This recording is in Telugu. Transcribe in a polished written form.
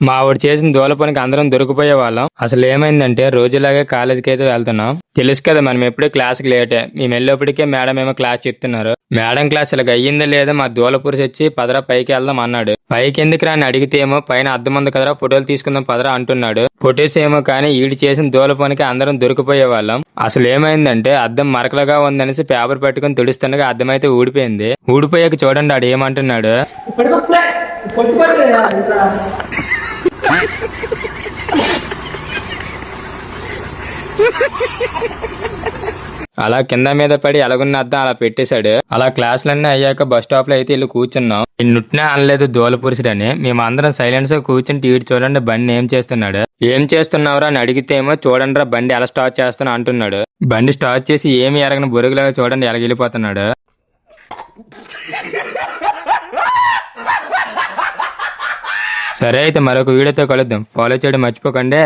మా వాడు చేసిన దూల పనికి అందరం దొరికిపోయే వాళ్ళం. అసలు ఏమైందంటే రోజులాగే కాలేజీకి అయితే వెళ్తున్నాం. తెలుసు కదా మనం ఎప్పుడూ క్లాస్కి లేటే. మేము వెళ్ళేప్పటికే మేడం ఏమో క్లాస్ చెప్తున్నారు. మేడం క్లాస్ ఇలాగ అయ్యిందో లేదో మా దూల పురుషు వచ్చి పదరా పైకి వెళ్దాం అన్నాడు. పైకి ఎందుకు రా అని అడిగితే ఏమో పైన అద్దం ఉంది కదరా ఫోటోలు తీసుకుందాం పదరా అంటున్నాడు. ఫొటోస్ ఏమో కానీ ఈడు చేసిన దూల పనికి అందరం దొరికిపోయే వాళ్ళం. అసలు ఏమైందంటే అద్దం మరకలుగా ఉందనేసి పేపర్ పెట్టుకుని తుడుస్తుండగా అద్దం అయితే ఊడిపోయింది. ఊడిపోయాక చూడండి ఆడు ఏమంటున్నాడు. అలా కింద మీద పడి ఎలాగున్న అద్దం అలా పెట్టేశాడు. అలా క్లాసులన్నీ అయ్యాక బస్ స్టాప్ లో అయితే ఇల్లు కూర్చున్నాం. నుట్టినే అనలేదు దూల పురుషుడని. మేము అందరం సైలెన్స్ గా కూర్చుంటే ఈడు చూడండి బండి ఏం చేస్తున్నాడు. ఏం చేస్తున్నావురా అని అడిగితేమో చూడండి రా బండి ఎలా స్టార్ట్ చేస్తాను అంటున్నాడు. బండి స్టార్ట్ చేసి ఏమి ఎరగని బొరుగులాగా చూడండి ఎలా వెళ్ళిపోతున్నాడు. సరే అయితే మరొక వీడియోతో కలుద్దాం. ఫాలో చేయడం మర్చిపోకండి.